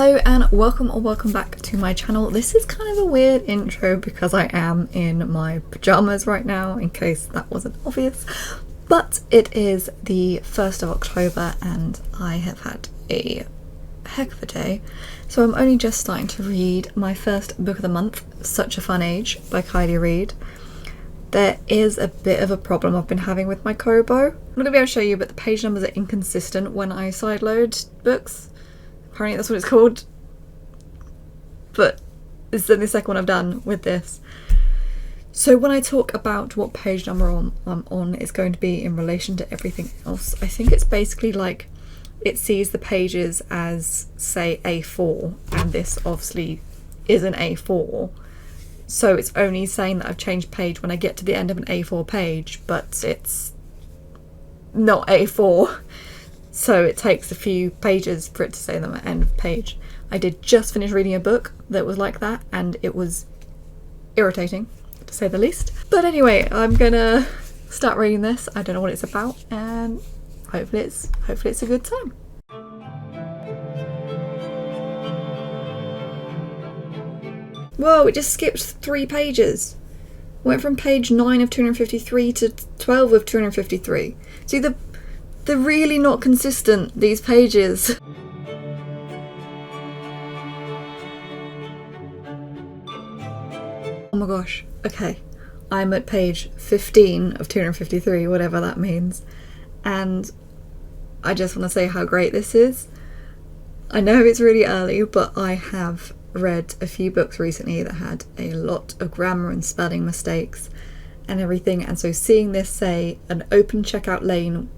Hello and welcome or welcome back to my channel. This is kind of a weird intro because I am in my pajamas right now, in case that wasn't obvious. But it is the 1st of October and I have had a heck of a day. So I'm only just starting to read my first book of the month, Such a Fun Age by Kylie Reid. There is a bit of a problem I've been having with my Kobo. I'm not going to be able to show you, but the page numbers are inconsistent when I sideload books. Apparently that's what it's called. But this is only the second one I've done with this. So when I talk about what page number I'm on, it's going to be in relation to everything else. I think it's basically like it sees the pages as, say, A4, and this obviously is an A4. So it's only saying that I've changed page when I get to the end of an A4 page, but it's not A4. So it takes a few pages for it to say them at end of page. I did just finish reading a book that was like that, and it was irritating, to say the least. But anyway, I'm gonna start reading this. I don't know what it's about, and hopefully it's a good time. Whoa, it just skipped 3 pages. Went from page 9 of 253 to 12 of 253. See, they're really not consistent, these pages. Oh my gosh, okay. I'm at page 15 of 253, whatever that means. And I just want to say how great this is. I know it's really early, but I have read a few books recently that had a lot of grammar and spelling mistakes and everything. And so seeing this say an open checkout lane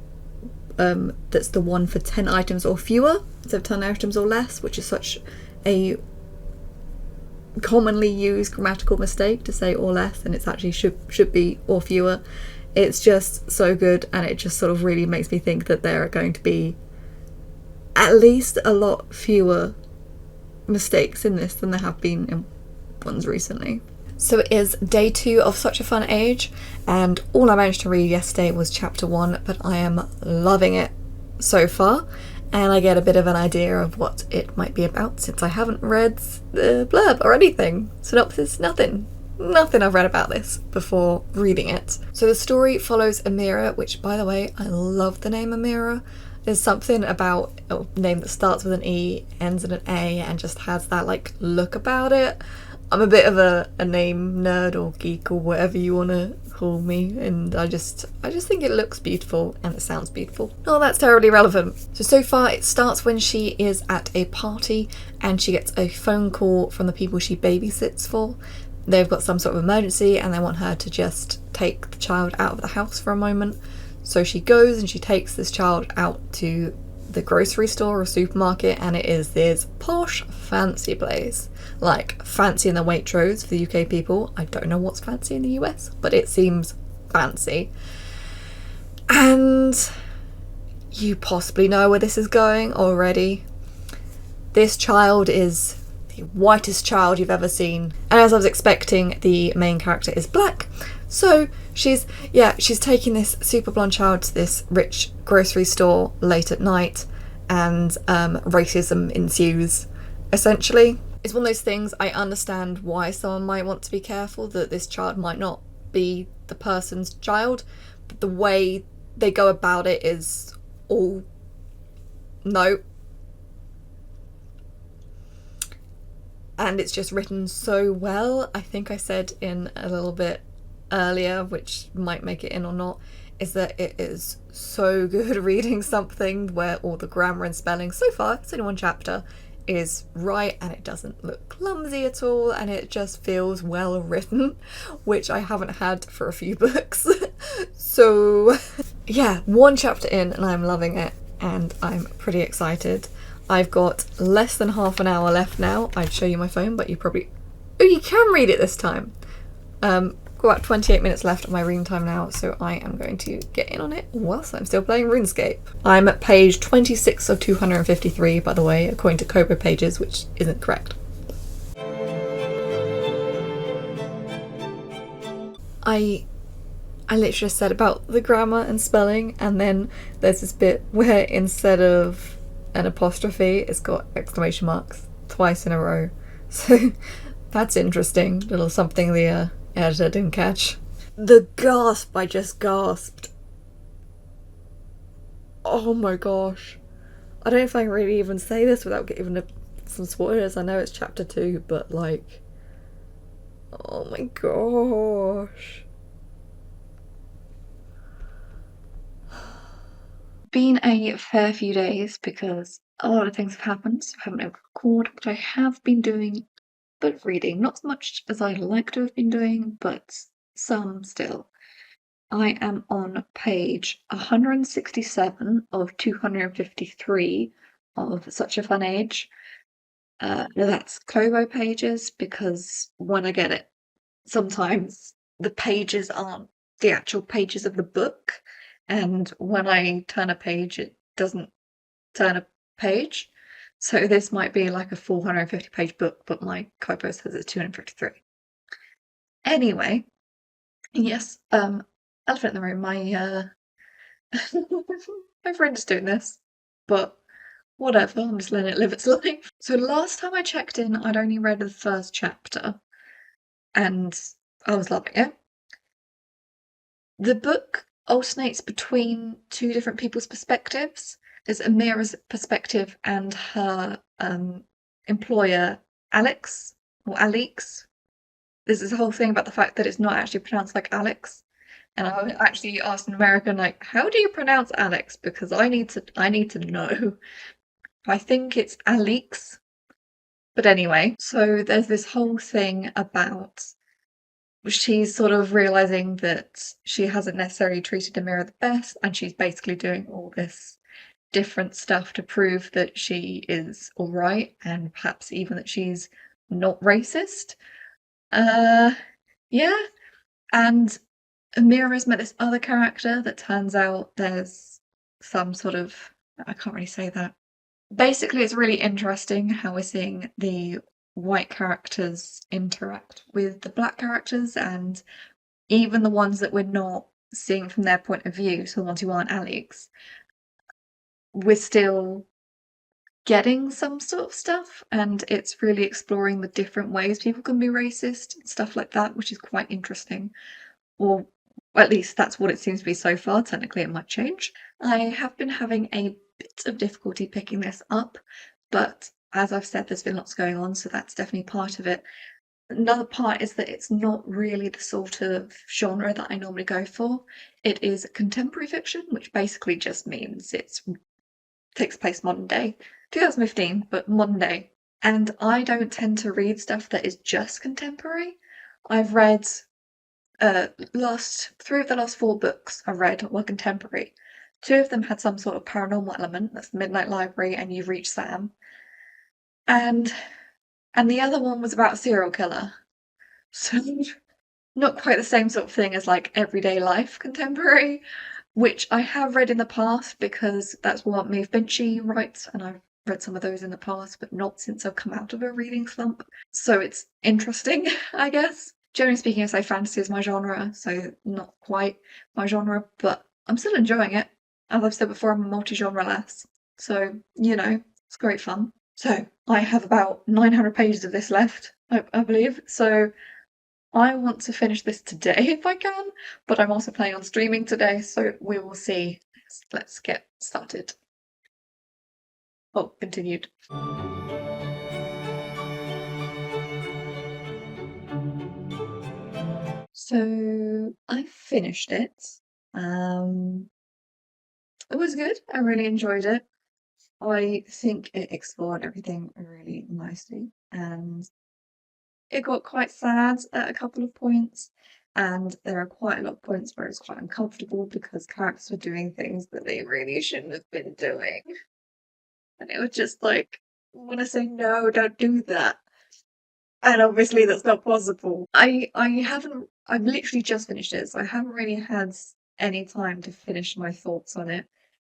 that's the one for 10 items or fewer instead of 10 items or less, which is such a commonly used grammatical mistake to say or less, and it's actually should be or fewer. It's just so good, and it just sort of really makes me think that there are going to be at least a lot fewer mistakes in this than there have been in ones recently. So it is day 2 of Such a Fun Age, and all I managed to read yesterday was chapter 1, but I am loving it so far, and I get a bit of an idea of what it might be about since I haven't read the blurb or anything. Synopsis, nothing I've read about this before reading it. So the story follows Amira, which, by the way, I love the name Amira. There's something about a name that starts with an E, ends in an A, and just has that like look about it. I'm a bit of a name nerd or geek or whatever you want to call me, and I just think it looks beautiful and it sounds beautiful. Oh, that's terribly relevant. So far it starts when she is at a party and she gets a phone call from the people she babysits for. They've got some sort of emergency and they want her to just take the child out of the house for a moment. So she goes and she takes this child out to the grocery store or supermarket, and it is this posh fancy place, like fancy in the Waitrose for the UK people. I don't know what's fancy in the US, but it seems fancy. And you possibly know where this is going already. This child is the whitest child you've ever seen, and as I was expecting, the main character is black. So she's taking this super blonde child to this rich grocery store late at night, and racism ensues, essentially. It's one of those things, I understand why someone might want to be careful that this child might not be the person's child, but the way they go about it is all no. And it's just written so well. I think I said in a little bit earlier, which might make it in or not, is that it is so good reading something where all the grammar and spelling, so far it's only one chapter, is right, and it doesn't look clumsy at all, and it just feels well written, which I haven't had for a few books. So yeah, one chapter in and I'm loving it, and I'm pretty excited. I've got less than half an hour left now. I'd show you my phone, but you probably... Oh, you can read it this time. Got about 28 minutes left of my reading time now, so I am going to get in on it whilst I'm still playing RuneScape. I'm at page 26 of 253, by the way, according to Kobo pages, which isn't correct. I literally just said about the grammar and spelling, and then there's this bit where instead of an apostrophe, it's got exclamation marks. twice in a row. So that's interesting. Little something the editor didn't catch. The gasp I just gasped. Oh my gosh. I don't know if I can really even say this without giving some spoilers. I know it's chapter 2, but like, oh my gosh. Been a fair few days because a lot of things have happened, so I haven't been able to record, but I have been doing book reading. Not as much as I'd like to have been doing, but some still. I am on page 167 of 253 of Such a Fun Age. That's Kobo pages because when I get it, sometimes the pages aren't the actual pages of the book, and when I turn a page, it doesn't turn a page. So this might be like a 450-page book, but my Kobo says it's 253. Anyway, yes, elephant in the room. My my friend's doing this, but whatever. I'm just letting it live its life. So last time I checked in, I'd only read the first chapter, and I was loving it. The book alternates between two different people's perspectives. There's Amira's perspective and her employer, Alex, or Alix. There's this whole thing about the fact that it's not actually pronounced like Alex. And I actually asked an American, like, how do you pronounce Alex? Because I need to know. I think it's Alix. But anyway, so there's this whole thing about she's sort of realizing that she hasn't necessarily treated Amira the best, and she's basically doing all this different stuff to prove that she is all right, and perhaps even that she's not racist. Yeah, and Amira's met this other character that turns out there's some sort of, I can't really say that. Basically, it's really interesting how we're seeing the white characters interact with the black characters, and even the ones that we're not seeing from their point of view, so the ones who aren't Alex, we're still getting some sort of stuff, and it's really exploring the different ways people can be racist and stuff like that, which is quite interesting. Or at least that's what it seems to be so far. Technically, it might change. I have been having a bit of difficulty picking this up, but as I've said, there's been lots going on, so that's definitely part of it. Another part is that it's not really the sort of genre that I normally go for. It is contemporary fiction, which basically just means it takes place modern day. 2015, but modern day. And I don't tend to read stuff that is just contemporary. I've read three of the last 4 books I read were contemporary. 2 of them had some sort of paranormal element. That's Midnight Library and You've Reached Sam. And the other one was about a serial killer. So not quite the same sort of thing as like everyday life contemporary, which I have read in the past because that's what Maeve Binchy writes, and I've read some of those in the past, but not since I've come out of a reading slump. So it's interesting, I guess. Generally speaking, I say fantasy is my genre, so not quite my genre, but I'm still enjoying it. As I've said before, I'm a multi-genre lass, so, it's great fun. So, I have about 900 pages of this left, I believe, so I want to finish this today if I can, but I'm also planning on streaming today, so we will see. Let's get started. Oh, continued. So I finished it. It was good. I really enjoyed it. I think it explored everything really nicely, and it got quite sad at a couple of points, and there are quite a lot of points where it's quite uncomfortable because characters were doing things that they really shouldn't have been doing. And it was just like, I want to say, no, don't do that. And obviously that's not possible. I've literally just finished it, so I haven't really had any time to finish my thoughts on it.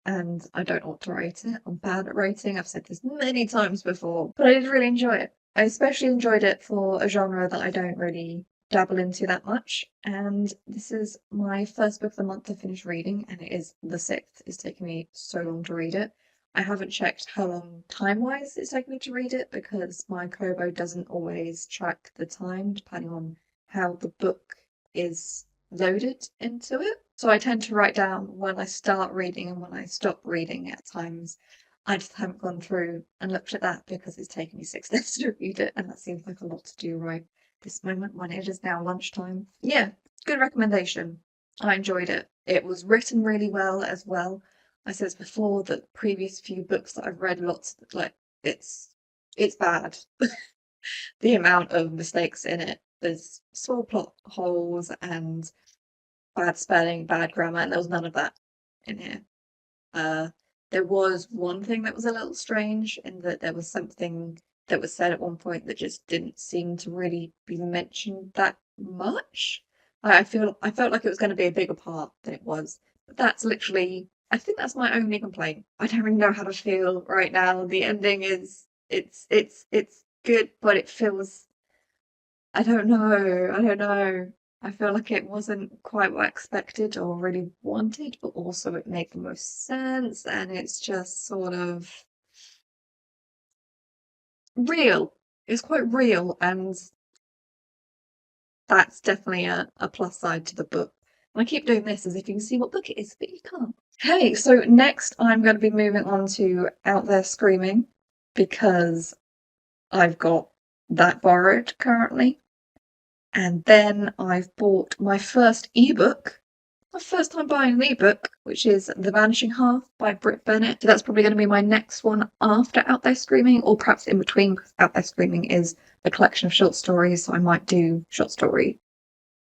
And I don't want to rate it. I'm bad at rating. I've said this many times before, but I did really enjoy it. I especially enjoyed it for a genre that I don't really dabble into that much. And this is my first book of the month to finish reading, and it is the 6th. It's taken me so long to read it. I haven't checked how long time-wise it's taken me to read it because my Kobo doesn't always track the time depending on how the book is loaded into it. So I tend to write down when I start reading and when I stop reading at times. I just haven't gone through and looked at that because it's taken me 6 days to read it, and that seems like a lot to do right this moment when it is now lunchtime. Yeah, good recommendation. I enjoyed it. It was written really well as well. I said this before that the previous few books that I've read, lots like it's bad. The amount of mistakes in it. There's small plot holes and bad spelling, bad grammar, and there was none of that in here. There was one thing that was a little strange in that there was something that was said at one point that just didn't seem to really be mentioned that much. I felt like it was going to be a bigger part than it was. But that's literally, I think that's my only complaint. I don't really know how to feel right now. The ending is it's good, but it feels, I don't know. I feel like it wasn't quite what I expected or really wanted, but also it made the most sense, and it's just sort of real. It's quite real, and that's definitely a plus side to the book. And I keep doing this as if you can see what book it is, but you can't. Okay, so next I'm going to be moving on to Out There Screaming, because I've got that borrowed currently. And then I've bought my first ebook, my first time buying an ebook, which is The Vanishing Half by Britt Bennett. So that's probably going to be my next one after Out There Screaming, or perhaps in between, because Out There Screaming is a collection of short stories, so I might do short story,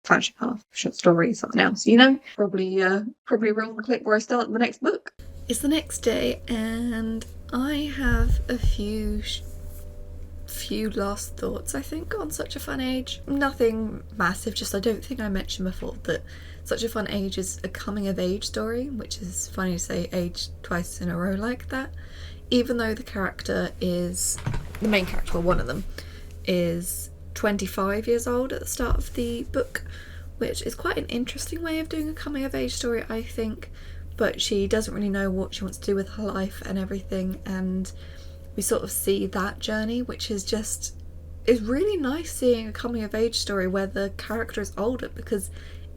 Vanishing Half, short stories, something else, you know? Probably roll the clip where I start the next book. It's the next day, and I have a few last thoughts, I think, on Such a Fun Age. Nothing massive, just I don't think I mentioned before that Such a Fun Age is a coming of age story, which is funny to say age twice in a row like that, even though the main character, well, one of them, is 25 years old at the start of the book, which is quite an interesting way of doing a coming of age story, I think, but she doesn't really know what she wants to do with her life and everything, and we sort of see that journey, which is really nice seeing a coming of age story where the character is older, because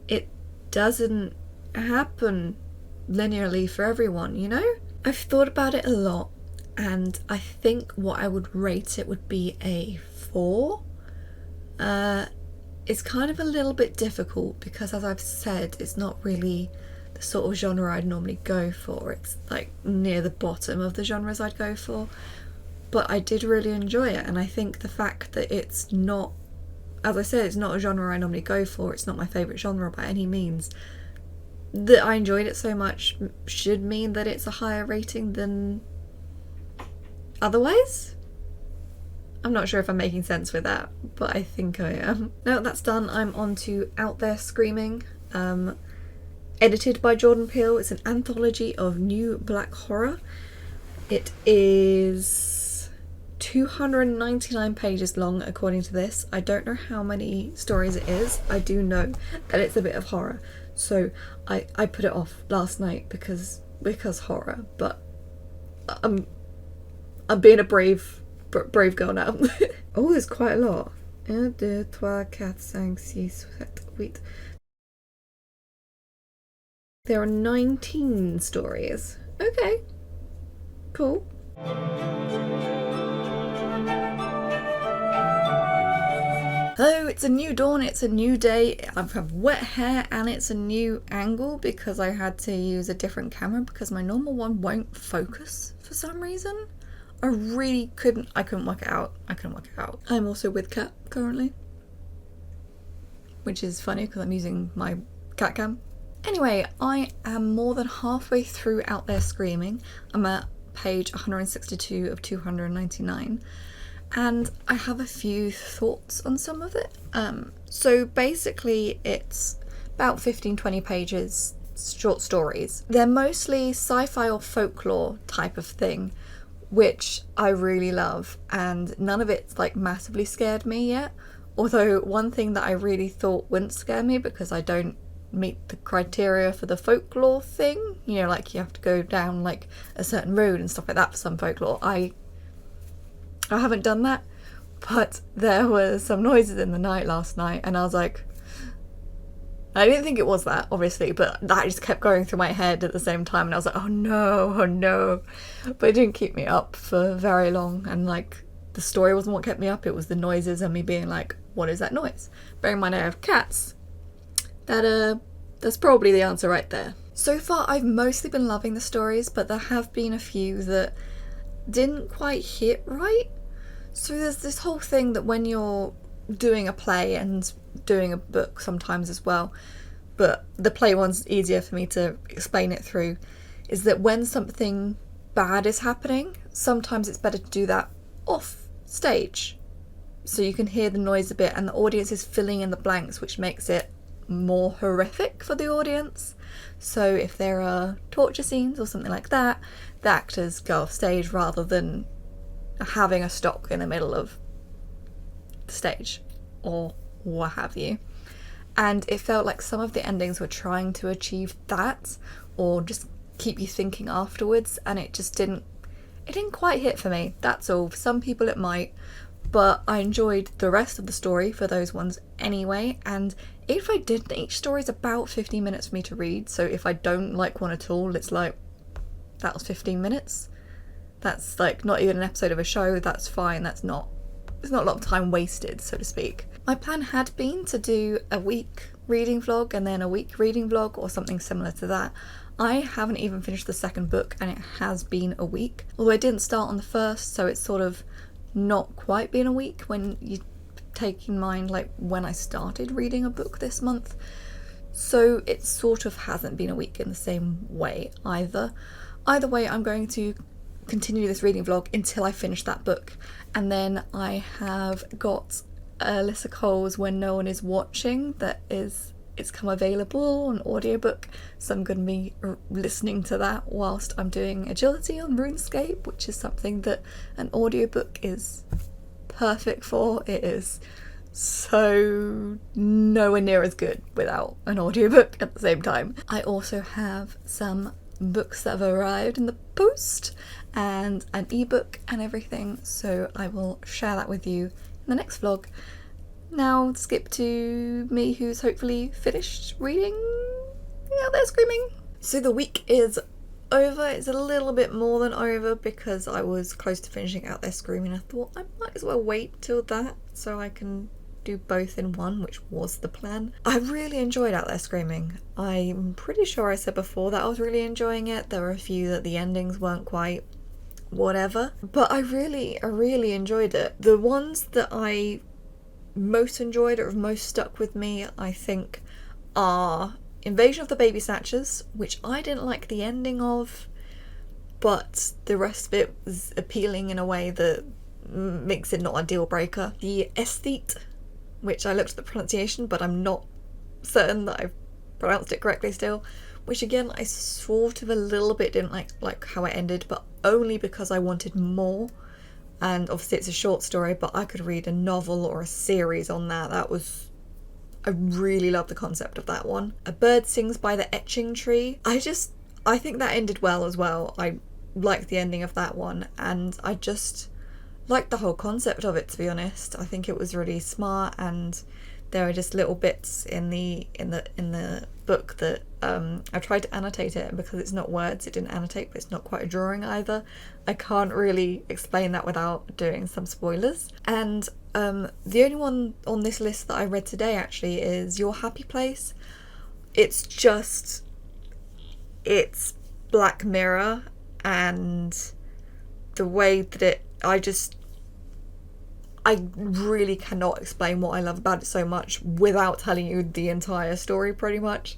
it doesn't happen linearly for everyone, you know? I've thought about it a lot, and I think what I would rate it would be a 4. It's kind of a little bit difficult because, as I've said, it's not really the sort of genre I'd normally go for. It's like near the bottom of the genres I'd go for. But I did really enjoy it, and I think the fact that it's not, as I said, it's not a genre I normally go for, it's not my favourite genre by any means, that I enjoyed it so much should mean that it's a higher rating than otherwise. I'm not sure if I'm making sense with that, but I think I am. Now that that's done, I'm on to Out There Screaming, edited by Jordan Peele. It's an anthology of new black horror. It is 299 pages long according to this. I don't know how many stories it is. I do know that it's a bit of horror, so I put it off last night because horror, but I'm being a brave girl now. Oh, there's quite a lot. 1, 2, 3, 4, 5, 6, 7, 8. There are 19 stories. Okay, cool. Hello, it's a new dawn, it's a new day, I have wet hair and it's a new angle because I had to use a different camera because my normal one won't focus for some reason. I couldn't work it out. I'm also with Cat currently, which is funny because I'm using my cat cam. Anyway, I am more than halfway through Out There Screaming. I'm at page 162 of 299. And I have a few thoughts on some of it. So basically it's about 15-20 pages, short stories. They're mostly sci-fi or folklore type of thing, which I really love, and none of it's like massively scared me yet. Although one thing that I really thought wouldn't scare me because I don't meet the criteria for the folklore thing. You know, like you have to go down like a certain road and stuff like that for some folklore. I haven't done that, but there were some noises in the night last night, and I was like, I didn't think it was that, obviously, but that just kept going through my head at the same time, and I was like, oh no. But it didn't keep me up for very long, and like the story wasn't what kept me up, it was the noises and me being like, what is that noise? Bearing in mind I have cats, that's probably the answer right there. So far I've mostly been loving the stories, but there have been a few that didn't quite hit right. So there's this whole thing that when you're doing a play and doing a book sometimes as well, but the play one's easier for me to explain it through, is that when something bad is happening, sometimes it's better to do that off stage, so you can hear the noise a bit and the audience is filling in the blanks, which makes it more horrific for the audience. So if there are torture scenes or something like that, the actors go off stage rather than having a stock in the middle of the stage or what have you. And it felt like some of the endings were trying to achieve that, or just keep you thinking afterwards, and it didn't quite hit for me, that's all. For some people it might, but I enjoyed the rest of the story for those ones anyway. And if I did, each story is about 15 minutes for me to read, so if I don't like one at all, it's like, that was 15 minutes. That's like not even an episode of a show, that's fine, there's not a lot of time wasted, so to speak. My plan had been to do a week reading vlog and then a week reading vlog or something similar to that. I haven't even finished the second book and it has been a week. Although I didn't start on the first, so it's sort of not quite been a week when you take in mind like when I started reading a book this month. So it sort of hasn't been a week in the same way either. Either way, I'm going to continue this reading vlog until I finish that book. And then I have got Alyssa Cole's When No One Is Watching it's come available on audiobook, so I'm going to be listening to that whilst I'm doing agility on RuneScape, which is something that an audiobook is perfect for. It is so nowhere near as good without an audiobook at the same time. I also have some books that have arrived in the post and an ebook and everything, so I will share that with you in the next vlog. Now skip to me, who's hopefully finished reading Out There Screaming. So the week is over. It's a little bit more than over because I was close to finishing Out There Screaming. I thought I might as well wait till that so I can do both in one, which was the plan. I really enjoyed Out There Screaming. I'm pretty sure I said before that I was really enjoying it. There were a few that the endings weren't quite whatever, but I really enjoyed it. The ones that I most enjoyed or have most stuck with me, I think, are Invasion of the Baby Snatchers, which I didn't like the ending of, but the rest of it was appealing in a way that makes it not a deal breaker. The Aesthete, which I looked at the pronunciation, but I'm not certain that I've pronounced it correctly still, which again I sort of a little bit didn't like how it ended, but only because I wanted more. And obviously it's a short story, but I could read a novel or a series on that. I really love the concept of that one. A Bird Sings by the Etching Tree. I think that ended well as well. I liked the ending of that one, and I just liked the whole concept of it, to be honest. I think it was really smart, and there are just little bits in the book that I tried to annotate it, and because it's not words it didn't annotate, but it's not quite a drawing either. I can't really explain that without doing some spoilers. And the only one on this list that I read today actually is Your Happy Place. It's Black Mirror, and the way that I really cannot explain what I love about it so much without telling you the entire story, pretty much.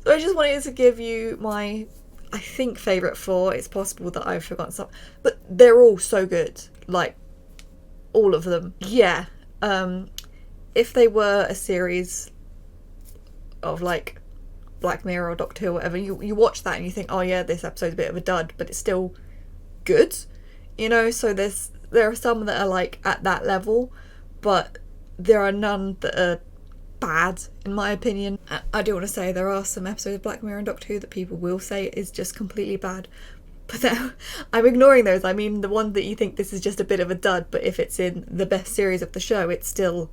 So I just wanted to give you my, I think, favourite 4. It's possible that I've forgotten some, but they're all so good. Like, all of them. Yeah. If they were a series of, like, Black Mirror or Doctor Who or whatever, you watch that and you think, oh yeah, this episode's a bit of a dud, but it's still good. You know, so there are some that are like at that level, but there are none that are bad, in my opinion. I do want to say there are some episodes of Black Mirror and Doctor Who that people will say is just completely bad. But I'm ignoring those. I mean the one that you think this is just a bit of a dud, but if it's in the best series of the show, it's still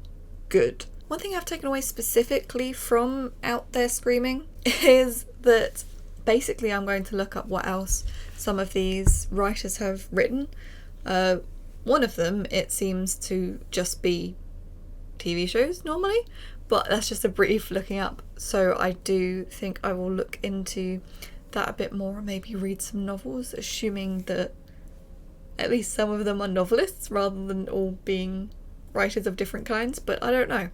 good. One thing I've taken away specifically from Out There Screaming is that basically I'm going to look up what else some of these writers have written. One of them, it seems to just be TV shows normally, but that's just a brief looking up. So I do think I will look into that a bit more and maybe read some novels, assuming that at least some of them are novelists rather than all being writers of different kinds, but I don't know.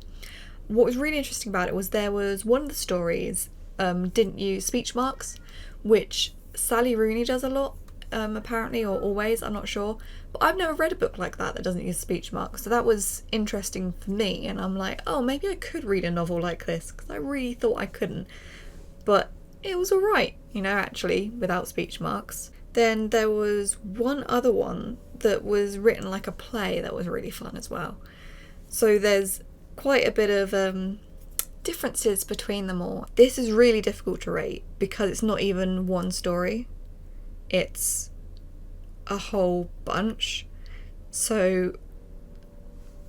What was really interesting about it was there was one of the stories didn't use speech marks, which Sally Rooney does a lot, apparently, or always, I'm not sure. But I've never read a book like that doesn't use speech marks, so that was interesting for me, and I'm like, oh, maybe I could read a novel like this, because I really thought I couldn't. But it was alright, you know, actually, without speech marks. Then there was one other one that was written like a play that was really fun as well. So there's quite a bit of differences between them all. This is really difficult to rate because it's not even one story. It's a whole bunch. So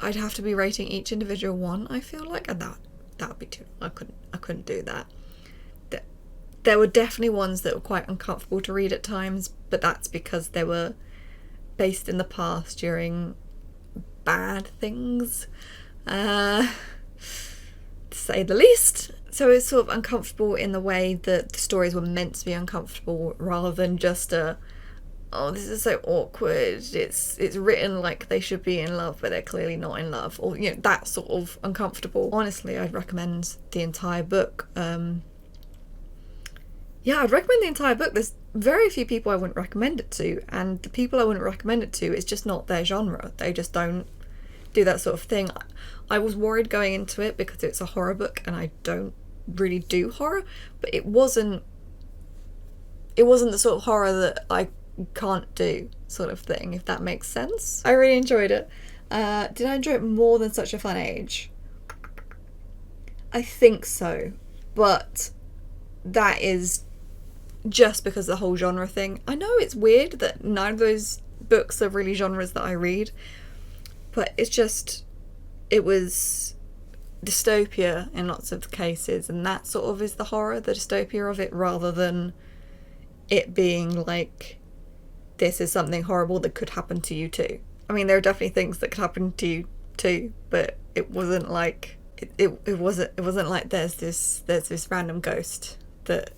I'd have to be rating each individual one, I feel like, and that would be too... I couldn't do that. There were definitely ones that were quite uncomfortable to read at times, but that's because they were based in the past during bad things, to say the least. So it's sort of uncomfortable in the way that the stories were meant to be uncomfortable, rather than just oh, this is so awkward, it's written like they should be in love but they're clearly not in love, or, you know, that sort of uncomfortable. Honestly, I'd recommend the entire book. Yeah, I'd recommend the entire book. There's very few people I wouldn't recommend it to, and the people I wouldn't recommend it to, it's just not their genre. They just don't do that sort of thing. I was worried going into it because it's a horror book and I don't really do horror, but it wasn't the sort of horror that I can't do sort of thing, if that makes sense. I really enjoyed it. Did I enjoy it more than Such a Fun Age? I think so, but that is just because of the whole genre thing. I know it's weird that none of those books are really genres that I read, but it's just, it was dystopia in lots of cases, and that sort of is the horror, the dystopia of it, rather than it being like, this is something horrible that could happen to you too. I mean, there are definitely things that could happen to you too, but it wasn't like it wasn't like there's this random ghost that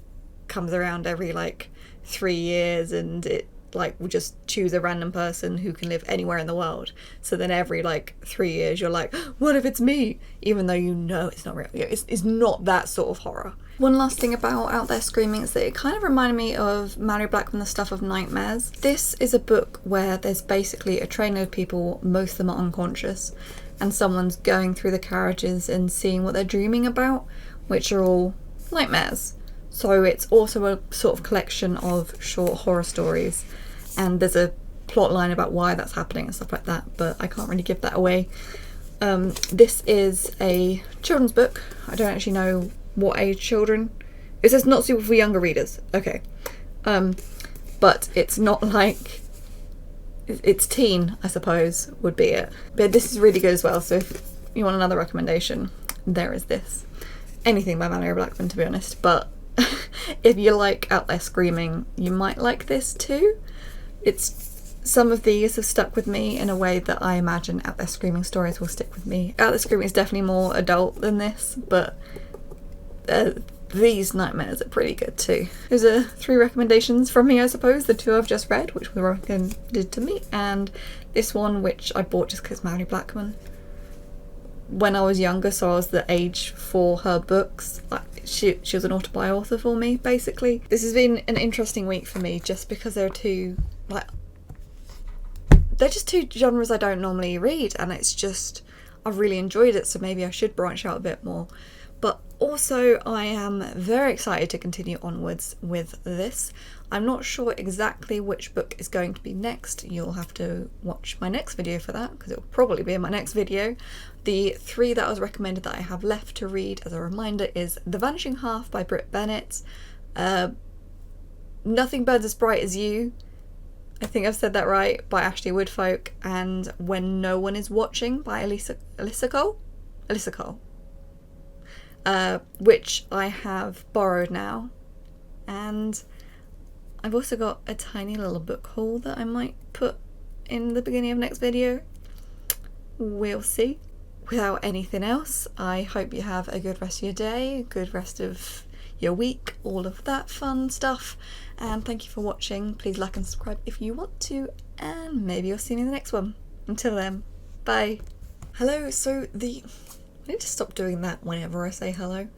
comes around every like 3 years and it like will just choose a random person who can live anywhere in the world. So then every like 3 years you're like, what if it's me? Even though you know it's not real. It's not that sort of horror. One last thing about Out There Screaming is that it kind of reminded me of Mallory Blackman, The Stuff of Nightmares. This is a book where there's basically a train of people, most of them are unconscious, and someone's going through the carriages and seeing what they're dreaming about, which are all nightmares. So it's also a sort of collection of short horror stories, and there's a plot line about why that's happening and stuff like that, but I can't really give that away. This is a children's book. I don't actually know what age children. It says not suitable for younger readers. Okay. But it's not like... It's teen, I suppose, would be it. But this is really good as well, so if you want another recommendation, there is this. Anything by Mallory Blackman, to be honest, but if you like Out There Screaming, you might like this too. Some of these have stuck with me in a way that I imagine Out There Screaming stories will stick with me. Out There Screaming is definitely more adult than this, but these nightmares are pretty good too. Those are 3 recommendations from me, I suppose. The 2 I've just read, which were recommended to me, and this one, which I bought just because Mallory Blackman. When I was younger, so I was the age for her books. She was an autobi author for me, basically. This has been an interesting week for me, just because they're just 2 genres I don't normally read, and it's just, I've really enjoyed it, so maybe I should branch out a bit more. But also, I am very excited to continue onwards with this. I'm not sure exactly which book is going to be next. You'll have to watch my next video for that, because it will probably be in my next video. The 3 that I was recommended that I have left to read as a reminder is The Vanishing Half by Brit Bennett, Nothing Burns as Bright as You, I think I've said that right, by Ashley Woodfolk, and When No One Is Watching by Alyssa Cole, which I have borrowed now. And I've also got a tiny little book haul that I might put in the beginning of next video. We'll see. Without anything else, I hope you have a good rest of your day, a good rest of your week, all of that fun stuff, and thank you for watching. Please like and subscribe if you want to, and maybe you'll see me in the next one. Until then, bye. Hello, I need to stop doing that whenever I say hello.